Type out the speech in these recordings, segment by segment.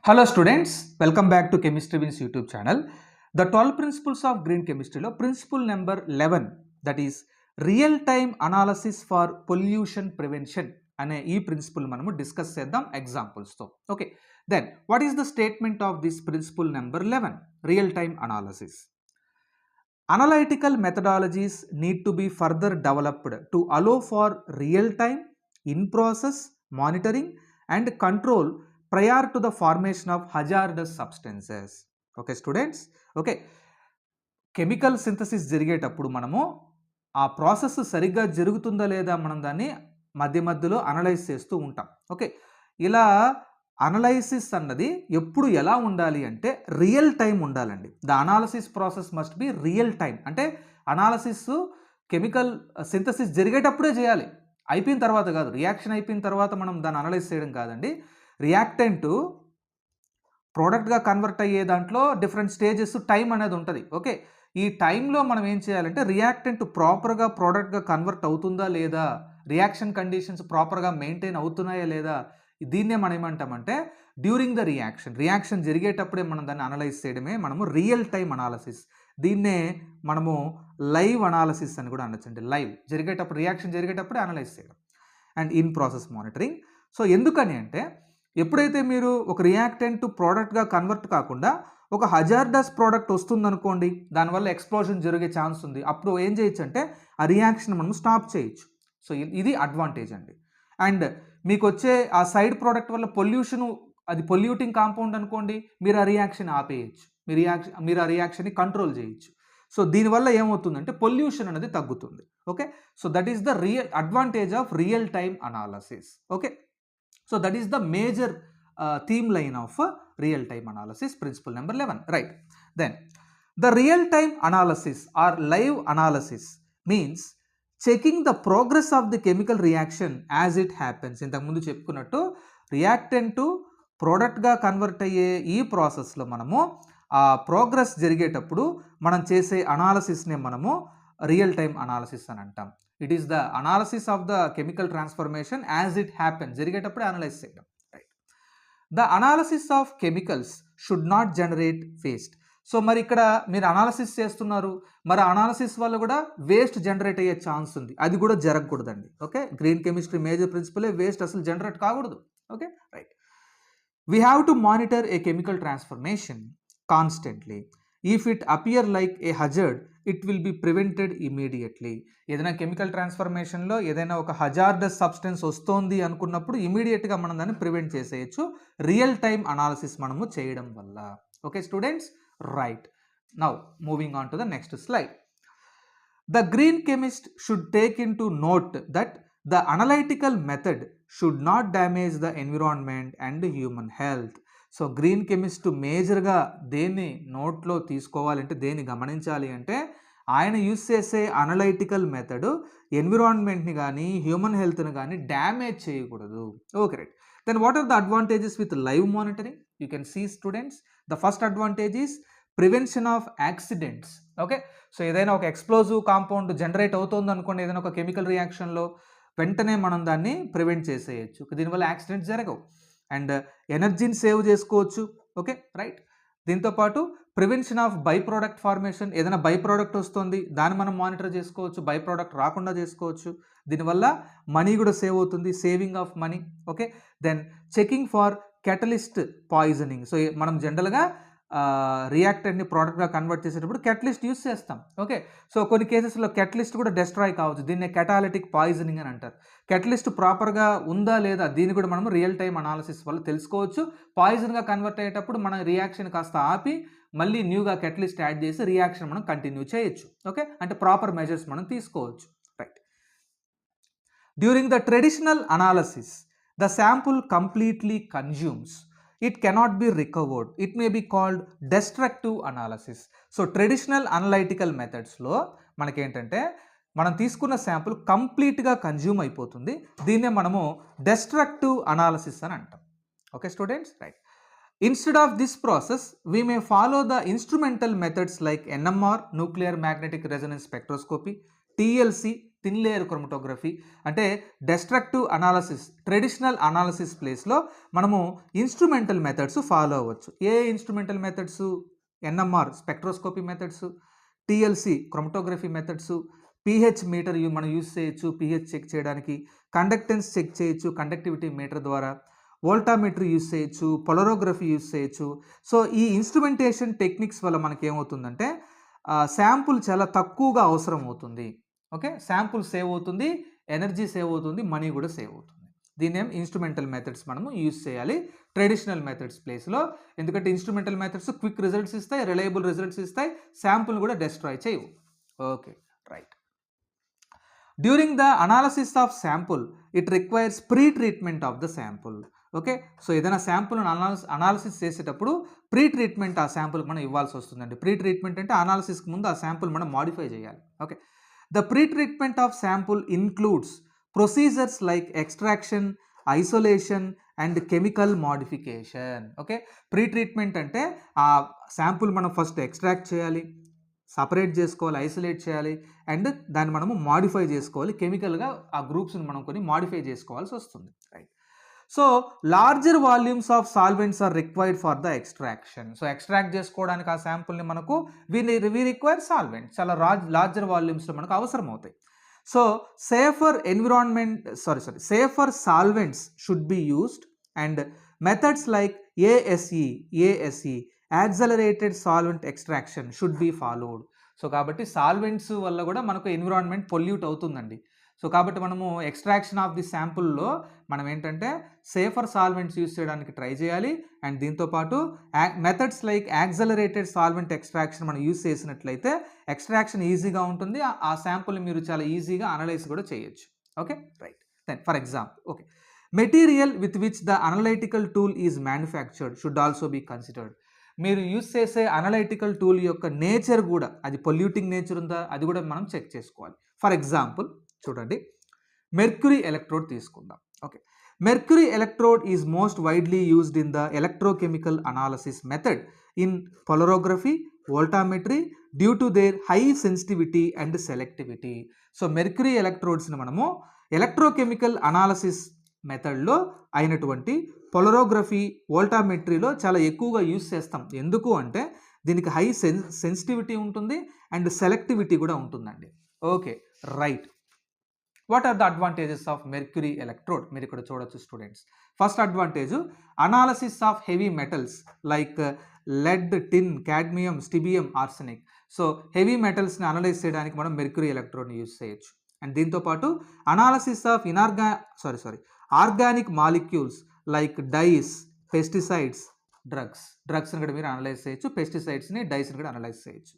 Hello students, welcome back to Chemistry Wins YouTube channel. The 12 principles of green chemistry lo principle number 11, that is real time analysis for pollution prevention ane ee principle manamu discuss cheddam examples tho. Okay, then what is the statement of this principle number 11? Real time analysis. Analytical methodologies need to be further developed to allow for real time in process monitoring and control prior to the formation of hazardous substances. Okay students, okay, chemical synthesis జరిగేటప్పుడు మనము ఆ process సరిగ్గా జరుగుతుందా లేదా మనం దాన్ని మధ్యలో analyse చేస్తూ ఉంటాం. ఓకే, ఇలా అనలైసిస్ అన్నది ఎప్పుడు ఎలా ఉండాలి అంటే రియల్ టైం ఉండాలండి. The analysis process must be real time. అంటే అనాలసిస్ కెమికల్ సింథసిస్ జరిగేటప్పుడే చేయాలి, అయిపోయిన తర్వాత కాదు. రియాక్షన్ అయిపోయిన తర్వాత మనం దాన్ని అనలైజ్ చేయడం కాదండి. రియాక్టెంట్ ప్రోడక్ట్గా కన్వర్ట్ అయ్యే దాంట్లో డిఫరెంట్ స్టేజెస్ టైం అనేది ఉంటుంది. ఓకే, ఈ టైంలో మనం ఏం చేయాలంటే రియాక్టెంట్ ప్రాపర్గా ప్రోడక్ట్గా కన్వర్ట్ అవుతుందా లేదా, రియాక్షన్ కండిషన్స్ ప్రాపర్గా మెయింటైన్ అవుతున్నాయా లేదా, దీన్నే మనం ఏమంటామంటే డ్యూరింగ్ ద రియాక్షన్ జరిగేటప్పుడే మనం దాన్ని అనలైజ్ చేయడమే మనము రియల్ టైం అనాలసిస్. దీన్నే మనము లైవ్ అనాలసిస్ అని కూడా అనొచ్చండి. లైవ్ జరిగేటప్పుడు, రియాక్షన్ జరిగేటప్పుడే అనలైజ్ చేయడం. And in process monitoring. So ఎందుకని అంటే ఎప్పుడైతే మీరు ఒక రియాక్టెంట్ ప్రోడక్ట్గా కన్వర్ట్ కాకుండా ఒక హజార్డస్ ప్రోడక్ట్ వస్తుందనుకోండి, దానివల్ల ఎక్స్ప్లోజన్ జరిగే ఛాన్స్ ఉంది. అప్పుడు ఏం చేయొచ్చు అంటే ఆ రియాక్షన్ మనం స్టాప్ చేయొచ్చు. సో ఇది అడ్వాంటేజ్ అండి. అండ్ మీకు వచ్చే ఆ సైడ్ ప్రోడక్ట్ వల్ల పొల్యూషన్, అది పొల్యూటింగ్ కాంపౌండ్ అనుకోండి, మీరు ఆ రియాక్షన్ ఆపేయచ్చు, మీరు ఆ రియాక్షన్ని కంట్రోల్ చేయొచ్చు. సో దీనివల్ల ఏమవుతుందంటే పొల్యూషన్ అనేది తగ్గుతుంది. Okay, so that is the real advantage of real time analysis. Okay, so that is the major theme line of real time analysis, principle number 11, right? Then the real time analysis or live analysis means checking the progress of the chemical reaction as it happens. ఇంతకు ముందు చెప్పుకున్నట్టు reactant ప్రోడక్ట్గా convert అయ్యే ఈ ప్రాసెస్లో మనము ఆ progress జరిగేటప్పుడు మనం చేసే అనాలసిస్నే మనము రియల్ టైమ్ అనాలసిస్ అని అంటాం. It is the analysis of the chemical transformation as it happen, జరిగేటప్పుడు అనలైజ్ చేయడం. Right. The analysis of chemicals should not generate waste. So మరి ఇక్కడ మీరు అనాలసిస్ చేస్తున్నారు, మరి అనాలసిస్ వల్ల కూడా వేస్ట్ జనరేట్ అయ్యే ఛాన్స్ ఉంది. అది కూడా జరగకూడదండి. ఓకే, గ్రీన్ కెమిస్ట్రీ మేజర్ ప్రిన్సిపలే వేస్ట్ అసలు జనరేట్ కాకూడదు. Okay, right. We have to monitor a chemical transformation constantly. If it appear like a hazard it will be prevented immediately. ఏదైనా కెమికల్ ట్రాన్స్ఫర్మేషన్లో ఏదైనా ఒక హజార్డస్ సబ్స్టెన్స్ వస్తోంది అనుకున్నప్పుడు ఇమీడియట్గా మనం దాన్ని ప్రివెంట్ చేసేయచ్చు రియల్ టైమ్ అనాలిసిస్ మనము చేయడం వల్ల. Okay students, right. Now moving on to the next slide. The green chemist should take in to note that the analytical method should not damage the environment and human health. So green chemist మేజర్గా దేన్ని నోట్లో తీసుకోవాలంటే, దేన్ని గమనించాలి అంటే ఆయన use చేసే analytical method ఎన్విరాన్మెంట్ని కానీ హ్యూమన్ హెల్త్ని కానీ డ్యామేజ్ చేయకూడదు. Okay, right. Then what are the advantages with live monitoring? You can see students, the first advantage is prevention of accidents. Okay, so ఏదైనా ఒక ఎక్స్ప్లోజివ్ కాంపౌండ్ జనరేట్ అవుతుంది అనుకోండి ఏదైనా ఒక కెమికల్ రియాక్షన్లో, వెంటనే మనం దాన్ని ప్రివెంట్ చేసేయచ్చు. దీనివల్ల యాక్సిడెంట్స్ జరగవు. అండ్ ఎనర్జీని సేవ్ చేసుకోవచ్చు. Okay, right. దీంతోపాటు prevention of by product formation, ఏదైనా బై ప్రోడక్ట్ వస్తుంది దాన్ని మనం మానిటర్ చేసుకోవచ్చు, బై ప్రోడక్ట్ రాకుండా చేసుకోవచ్చు. దీనివల్ల మనీ కూడా సేవ్ అవుతుంది, saving of money. Okay, then checking for catalyst poisoning. So మనం జనరల్గా రియాక్టెంట్ని ప్రోడక్ట్గా కన్వర్ట్ చేసేటప్పుడు కెటలిస్ట్ యూస్ చేస్తాం. ఓకే, సో కొన్ని కేసెస్లో కెటలిస్ట్ కూడా డెస్ట్రాయ్ కావచ్చు, దీన్నే కెటాలిటిక్ పాయిజనింగ్ అని అంటారు. కెటలిస్ట్ ప్రాపర్గా ఉందా లేదా దీన్ని కూడా మనం రియల్ టైమ్ అనాలిసిస్ వల్ల తెలుసుకోవచ్చు. పాయిజన్గా కన్వర్ట్ అయ్యేటప్పుడు మనం రియాక్షన్ కాస్త ఆపి మళ్ళీ న్యూగా కెటలిస్ట్ యాడ్ చేసి రియాక్షన్ మనం కంటిన్యూ చేయొచ్చు. ఓకే, అంటే ప్రాపర్ మెజర్స్ మనం తీసుకోవచ్చు. Right. During the traditional analysis the sample completely consumes, it cannot be recovered. It may be called destructive analysis. So traditional analytical మెథడ్స్లో మనకేంటంటే మనం తీసుకున్న శాంపుల్ కంప్లీట్గా కన్జ్యూమ్ అయిపోతుంది. దీన్నే మనము డెస్ట్రక్టివ్ అనాలిసిస్ అని అంటాం. Okay students, right. Instead of this process we may follow the instrumental methods like NMR, nuclear magnetic resonance spectroscopy, TLC, thin layer chromatography అంటే డెస్ట్రక్టివ్ అనాలసిస్, ట్రెడిషనల్ అనాలసిస్ ప్లేస్లో మనము instrumental methods follow అవ్వచ్చు. ఏ instrumental methods? NMR spectroscopy methods, TLC chromatography methods, pH meter మనం use చేయొచ్చు pH check చేయడానికి, conductance check చేయొచ్చు conductivity meter ద్వారా, వోల్టామీటర్ యూజ్ చేయొచ్చు, పొలరోగ్రఫీ యూజ్ చేయొచ్చు. సో ఈ ఇన్స్ట్రుమెంటేషన్ టెక్నిక్స్ వల్ల మనకి ఏమవుతుందంటే శాంపుల్ చాలా తక్కువగా అవసరం అవుతుంది. ఓకే, శాంపుల్ సేవ్ అవుతుంది, ఎనర్జీ సేవ్ అవుతుంది, మనీ కూడా సేవ్ అవుతుంది. దీని ఇన్స్ట్రుమెంటల్ మెథడ్స్ మనము యూజ్ చేయాలి ట్రెడిషనల్ మెథడ్స్ ప్లేస్లో. ఎందుకంటే ఇన్స్ట్రుమెంటల్ మెథడ్స్ క్విక్ రిజల్ట్స్ ఇస్తాయి, రిలయబుల్ రిజల్ట్స్ ఇస్తాయి, శాంపుల్ కూడా డిస్ట్రాయ్ చేయవు. Okay, right. During the analysis of sample it requires pre treatment of the sample. Okay, so ఏదైనా శాంపుల్ అనాలిసిస్ చేసేటప్పుడు ప్రీ ట్రీట్మెంట్ ఆ శాంపుల్కి మనం ఇవ్వాల్సి వస్తుందండి. ప్రీ ట్రీట్మెంట్ అంటే అనాలిసిస్కి ముందు ఆ శాంపుల్ మనం మాడిఫై చేయాలి. Okay, the pre treatment of sample includes procedures like extraction, isolation and chemical modification. Okay, pre treatment అంటే ఆ శాంపుల్ మనం ఫస్ట్ ఎక్స్ట్రాక్ట్ చేయాలి, సపరేట్ చేసుకోవాలి, ఐసోలేట్ చేయాలి, అండ్ దాన్ని మనము మాడిఫై చేసుకోవాలి. కెమికల్గా ఆ గ్రూప్స్ని మనం కొన్ని మాడిఫై చేసుకోవాల్సి వస్తుంది. Right. So larger volumes of solvents are required for the extraction. So extract చేసుకోవడానికి ఆ శాంపుల్ని మనకు వి రిక్వైర్ సాల్వెంట్స్, చాలా లార్జర్ వాల్యూమ్స్లో మనకు అవసరం అవుతాయి. So safer solvents should be used and methods like ASE accelerated solvent extraction should be followed. So కాబట్టి సాల్వెంట్స్ వల్ల కూడా మనకు ఎన్విరాన్మెంట్ పొల్యూట్ అవుతుందండి. సో కాబట్టి మనము ఎక్స్ట్రాక్షన్ ఆఫ్ ది శాంపుల్లో మనం ఏంటంటే సేఫర్ సాల్వెంట్స్ యూజ్ చేయడానికి ట్రై చేయాలి. అండ్ దీంతోపాటు methods like accelerated solvent extraction మనం యూజ్ చేసినట్లయితే ఎక్స్ట్రాక్షన్ ఈజీగా ఉంటుంది, ఆ శాంపుల్ని మీరు చాలా ఈజీగా అనలైజ్ కూడా చేయొచ్చు. Okay, right. Then for example, okay, material with which the analytical tool is manufactured should also be considered. మీరు యూజ్ చేసే అనలైటికల్ టూల్ యొక్క నేచర్ కూడా, అది పొల్యూటింగ్ నేచర్ ఉందా అది కూడా మనం చెక్ చేసుకోవాలి. ఫర్ ఎగ్జాంపుల్ చూడండి, మెర్క్యూరీ ఎలక్ట్రోడ్ తీసుకుందాం. Okay, mercury electrode is most widely used in the electrochemical analysis method in polarography, voltammetry due to their high sensitivity and selectivity. So mercury ఎలక్ట్రోడ్స్ని మనము electrochemical analysis మెథడ్లో అయినటువంటి polarography, వోల్టామెట్రీలో చాలా ఎక్కువగా use చేస్తాం. ఎందుకు అంటే దీనికి హై సెన్సిటివిటీ ఉంటుంది అండ్ సెలెక్టివిటీ కూడా ఉంటుందండి. Okay, right. What are the advantages of mercury electrode? మీరు ఇక్కడ చూడొచ్చు students. First advantage, analysis of heavy metals like lead, tin, cadmium, stibium, arsenic. So heavy మెటల్స్ని అనలైజ్ చేయడానికి మనం మెర్క్యూరీ ఎలక్ట్రోడ్ని యూజ్ చేయొచ్చు. అండ్ దీంతోపాటు analysis of organic molecules like dyes, pesticides, డ్రగ్స్ని కూడా మీరు అనలైజ్ చేయొచ్చు, పెస్టిసైడ్స్ని, డైస్ని కూడా అనలైజ్ చేయొచ్చు.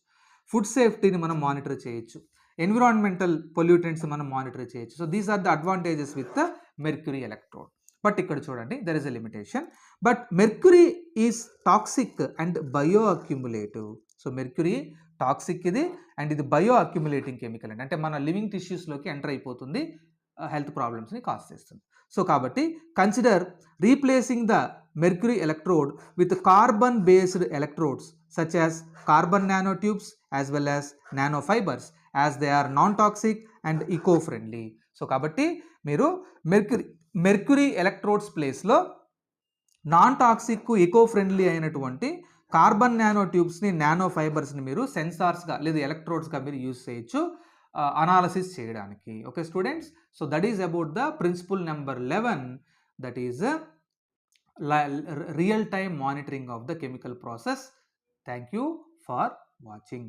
ఫుడ్ సేఫ్టీని మనం మానిటర్ చేయొచ్చు, ఎన్విరాన్మెంటల్ పొల్యూటెంట్స్ మనం మానిటర్ చేయొచ్చు. So these are the advantages with the mercury electrode. But ఇక్కడ చూడండి, there is a limitation. But mercury is toxic and bio accumulative. So mercury toxic ఇది, అండ్ ఇది bio accumulating chemical అండి. అంటే మన living టిష్యూస్లోకి ఎంటర్ అయిపోతుంది, హెల్త్ ప్రాబ్లమ్స్ని కాజ్ చేస్తుంది. సో కాబట్టి consider replacing the mercury electrode with carbon based electrodes such as carbon nanotubes as well as nanofibers as they are non-toxic and eco-friendly. So kabatti meeru mercury electrodes place lo non-toxic eco-friendly అయినటువంటి carbon nano ట్యూబ్స్ని, nano ఫైబర్స్ని మీరు సెన్సార్స్గా లేదా ఎలక్ట్రోడ్స్గా మీరు use చేయొచ్చు analysis చేయడానికి. Okay students, so that is about the principal number 11, that is real time monitoring of the chemical process. Thank you for watching.